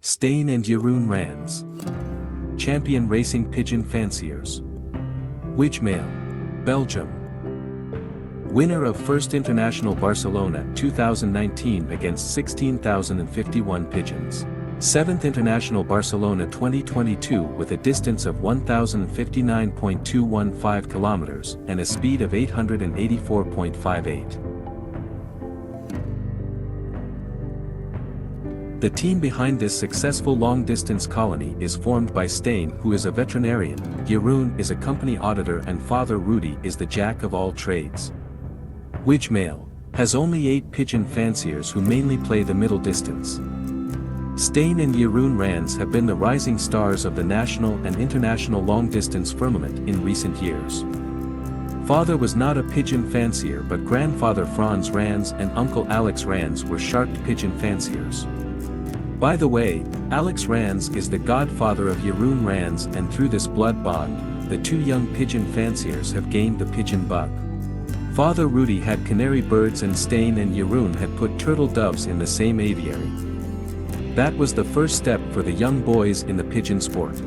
Stijn and Jeroen Rans. Champion Racing Pigeon Fanciers. Wijgmaal Belgium. Winner of First International Barcelona 2019 against 16,051 pigeons. 7th International Barcelona 2022 with a distance of 1,059.215 kilometers and a speed of 884.58. The team behind this successful long-distance colony is formed by Stijn, who is a veterinarian, Jeroen is a company auditor, and father Rudy is the jack of all trades. Wijgmaal has only 8 pigeon fanciers who mainly play the middle distance. Stijn and Jeroen Rans have been the rising stars of the national and international long-distance firmament in recent years. Father was not a pigeon fancier, but grandfather Frans Rans and uncle Alex Rans were sharked pigeon fanciers. By the way, Alex Rans is the godfather of Jeroen Rans, and through this blood bond, the two young pigeon fanciers have gained the pigeon bug. Father Rudy had canary birds and Stijn and Jeroen had put turtle doves in the same aviary. That was the first step for the young boys in the pigeon sport.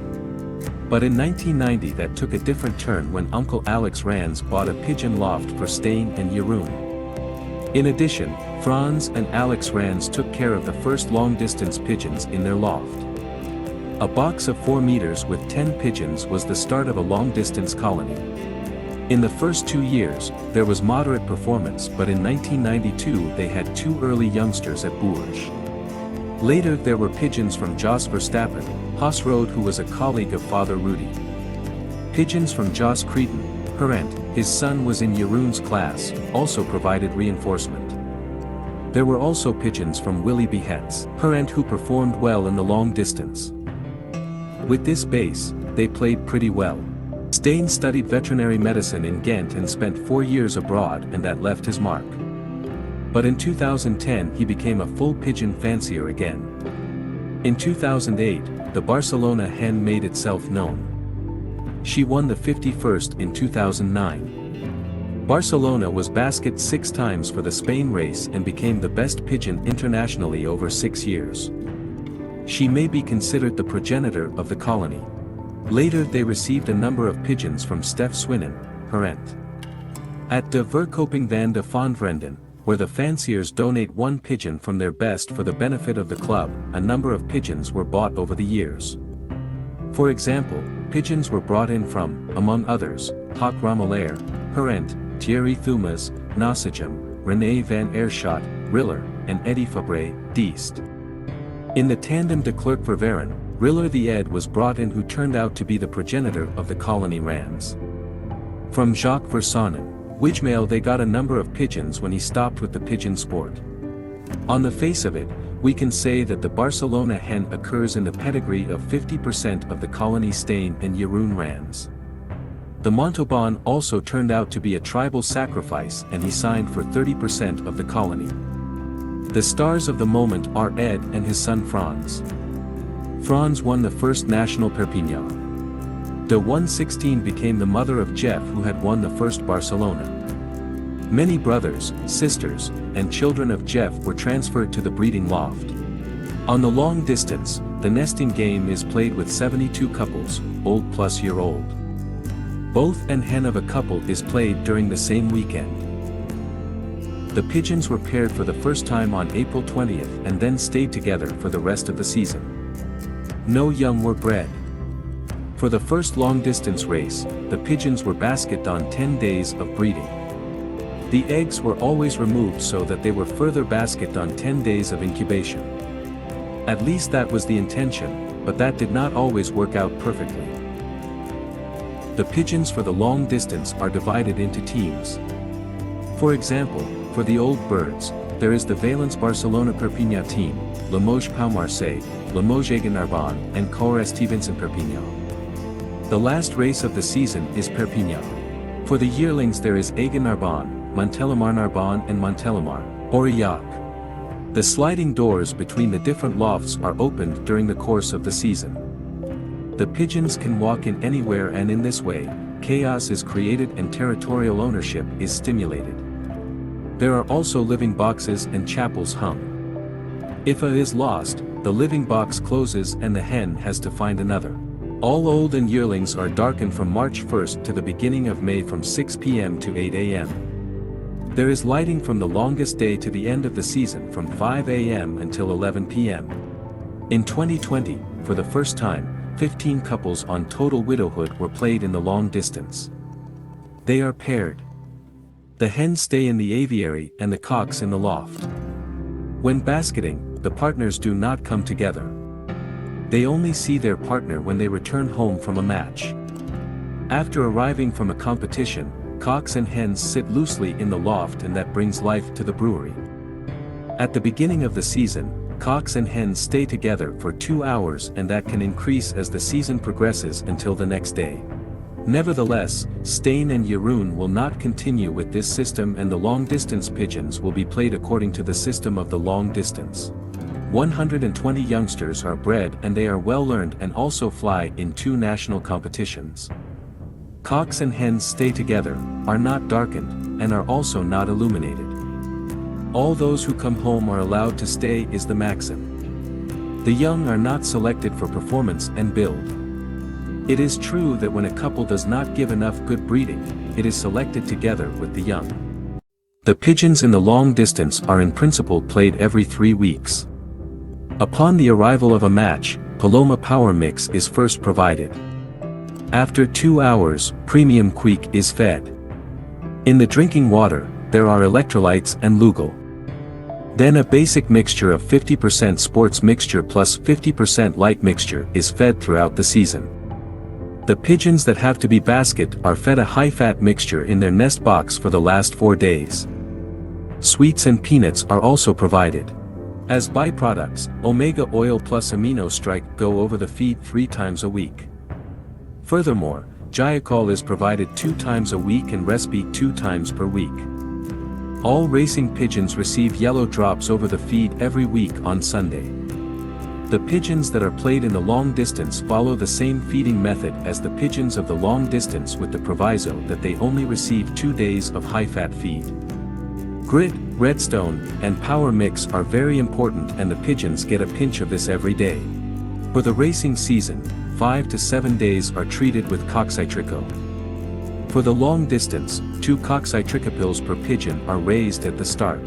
But in 1990 that took a different turn when Uncle Alex Rans bought a pigeon loft for Stijn and Jeroen. In addition, Frans and Alex Rans took care of the first long-distance pigeons in their loft. A box of 4 meters with 10 pigeons was the start of a long-distance colony. In the first 2 years, there was moderate performance, but in 1992 they had 2 early youngsters at Brewers. Later there were pigeons from Jos Verstappen, Haasrood, who was a colleague of Father Rudy. Pigeons from Jos Cretan, Parent, his son was in Jeroen's class, also provided reinforcement. There were also pigeons from Willy Behet's Parent who performed well in the long distance. With this base, they played pretty well. Stijn studied veterinary medicine in Ghent and spent 4 years abroad, and that left his mark. But in 2010 he became a full pigeon fancier again. In 2008, the Barcelona hen made itself known. She won the 51st in 2009. Barcelona was basket 6 times for the Spain race and became the best pigeon internationally over 6 years. She may be considered the progenitor of the colony. Later they received a number of pigeons from Stef Swinnen, Parent. At de Verkoping van de Fondvrienden, where the fanciers donate 1 pigeon from their best for the benefit of the club, a number of pigeons were bought over the years. For example, pigeons were brought in from, among others, Hak Ramelair, Parent, Thierry Thumas, Nassagem, René van Aerschot, Riller, and Eddy Fabre, Yeast. In the tandem de Klerk Ververen, Riller the Ed was brought in, who turned out to be the progenitor of the colony Rans. From Jacques Versonnen, Wijgmaal they got a number of pigeons when he stopped with the pigeon sport. On the face of it, we can say that the Barcelona hen occurs in the pedigree of 50% of the colony Stijn and Jeroen Rans. The Montauban also turned out to be a tribal sacrifice, and he signed for 30% of the colony. The stars of the moment are Ed and his son Frans. Frans won the first national Perpignan. De 116 became the mother of Jeff, who had won the first Barcelona. Many brothers, sisters, and children of Jeff were transferred to the breeding loft. On the long distance, the nesting game is played with 72 couples, old plus year old. Both and hen of a couple is played during the same weekend. The pigeons were paired for the first time on April 20th and then stayed together for the rest of the season. No young were bred. For the first long-distance race, the pigeons were basketed on 10 days of breeding. The eggs were always removed so that they were further basketed on 10 days of incubation. At least that was the intention, but that did not always work out perfectly. The pigeons for the long distance are divided into teams. For example, for the old birds, there is the Valence Barcelona Perpignan team, Limoges Pau Marseille, Limoges Aigun-Narbonne, and Corps Stevenson Perpignan. The last race of the season is Perpignan. For the yearlings there is Aigun-Narbonne, Montélimar-Narbonne, and Montélimar-Aurillac. The sliding doors between the different lofts are opened during the course of the season. The pigeons can walk in anywhere, and in this way, chaos is created and territorial ownership is stimulated. There are also living boxes and chapels hung. If a is lost, the living box closes and the hen has to find another. All old and yearlings are darkened from March 1st to the beginning of May from 6 p.m. to 8 a.m. There is lighting from the longest day to the end of the season from 5 a.m. until 11 p.m. In 2020, for the first time, 15 couples on total widowhood were played in the long distance. They are paired. The hens stay in the aviary and the cocks in the loft. When basketing, the partners do not come together. They only see their partner when they return home from a match. After arriving from a competition, cocks and hens sit loosely in the loft, and that brings life to the brewery. At the beginning of the season, cocks and hens stay together for 2 hours, and that can increase as the season progresses until the next day. Nevertheless, Stijn and Jeroen will not continue with this system, and the long-distance pigeons will be played according to the system of the long distance. 120 youngsters are bred, and they are well learned and also fly in 2 national competitions. Cocks and hens stay together, are not darkened, and are also not illuminated. All those who come home are allowed to stay is the maxim. The young are not selected for performance and build. It is true that when a couple does not give enough good breeding, it is selected together with the young. The pigeons in the long distance are in principle played every 3 weeks. Upon the arrival of a match, Paloma Power Mix is first provided. After 2 hours, premium queek is fed. In the drinking water, there are electrolytes and lugal. Then a basic mixture of 50% sports mixture plus 50% light mixture is fed throughout the season. The pigeons that have to be basket are fed a high-fat mixture in their nest box for the last 4 days. Sweets and peanuts are also provided. As byproducts, omega oil plus amino strike go over the feed 3 times a week. Furthermore, Gyacol is provided 2 times a week and Respi 2 times per week. All racing pigeons receive yellow drops over the feed every week on Sunday. The pigeons that are played in the long distance follow the same feeding method as the pigeons of the long distance, with the proviso that they only receive 2 days of high-fat feed. Grit, redstone, and power mix are very important, and the pigeons get a pinch of this every day. For the racing season, 5 to 7 days are treated with coccitrico. For the long distance, 2 coccitricopills per pigeon are raised at the start.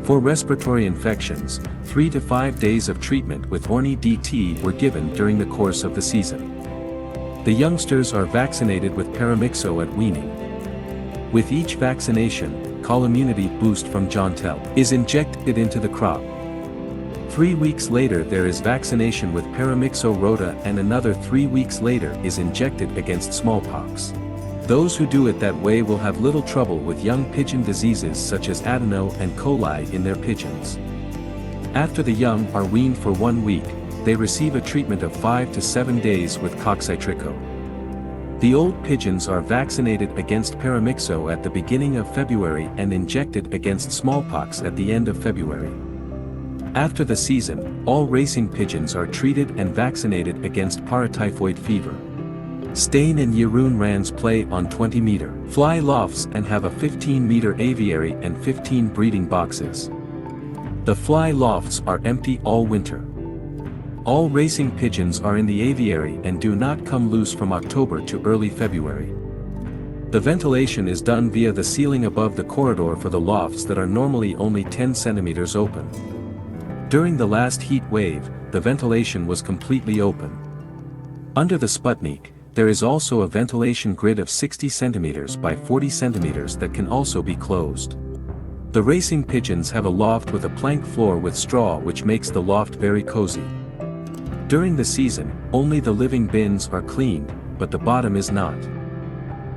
For respiratory infections, 3 to 5 days of treatment with Orni DT were given during the course of the season. The youngsters are vaccinated with paramyxo at weaning. With each vaccination, call immunity boost from Jontel is injected into the crop. 3 weeks later there is vaccination with paramyxo rota, and another 3 weeks later is injected against smallpox. Those who do it that way will have little trouble with young pigeon diseases such as adeno and coli in their pigeons. After the young are weaned for 1 week, they receive a treatment of 5 to 7 days with coccitrico. The old pigeons are vaccinated against paramyxo at the beginning of February and injected against smallpox at the end of February. After the season, all racing pigeons are treated and vaccinated against paratyphoid fever. Stijn and Jeroen Rans play on 20-meter fly lofts and have a 15-meter aviary and 15 breeding boxes. The fly lofts are empty all winter. All racing pigeons are in the aviary and do not come loose from October to early February. The ventilation is done via the ceiling above the corridor for the lofts that are normally only 10 centimeters open. During the last heat wave, the ventilation was completely open. Under the Sputnik, there is also a ventilation grid of 60 centimeters by 40 centimeters that can also be closed. The racing pigeons have a loft with a plank floor with straw, which makes the loft very cozy. During the season, only the living bins are cleaned, but the bottom is not.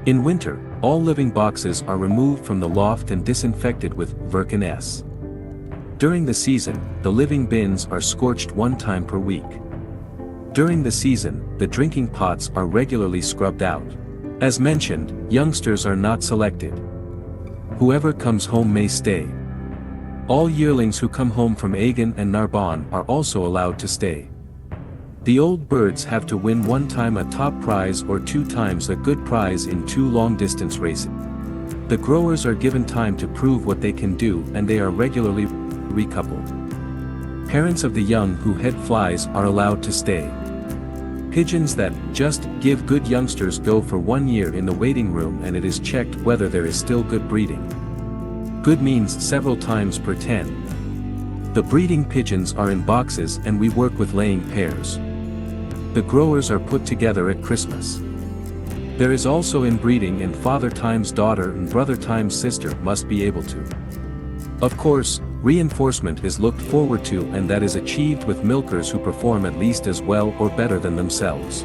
In winter, all living boxes are removed from the loft and disinfected with Virkin S. During the season, the living bins are scorched 1 time per week. During the season, the drinking pots are regularly scrubbed out. As mentioned, youngsters are not selected. Whoever comes home may stay. All yearlings who come home from Agen and Narbonne are also allowed to stay. The old birds have to win 1 time a top prize or 2 times a good prize in 2 long-distance races. The growers are given time to prove what they can do, and they are regularly recoupled. Parents of the young who head flies are allowed to stay. Pigeons that just give good youngsters go for 1 year in the waiting room, and it is checked whether there is still good breeding. Good means several times per 10. The breeding pigeons are in boxes and we work with laying pairs. The growers are put together at Christmas. There is also inbreeding, and father times daughter and brother times sister must be able to. Of course, reinforcement is looked forward to, and that is achieved with milkers who perform at least as well or better than themselves.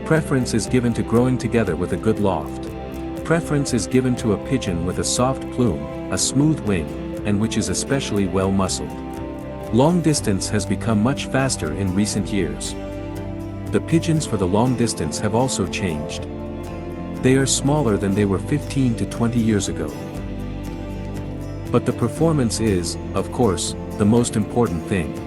Preference is given to growing together with a good loft. Preference is given to a pigeon with a soft plume, a smooth wing, and which is especially well muscled. Long distance has become much faster in recent years. The pigeons for the long distance have also changed. They are smaller than they were 15 to 20 years ago. But the performance is, of course, the most important thing.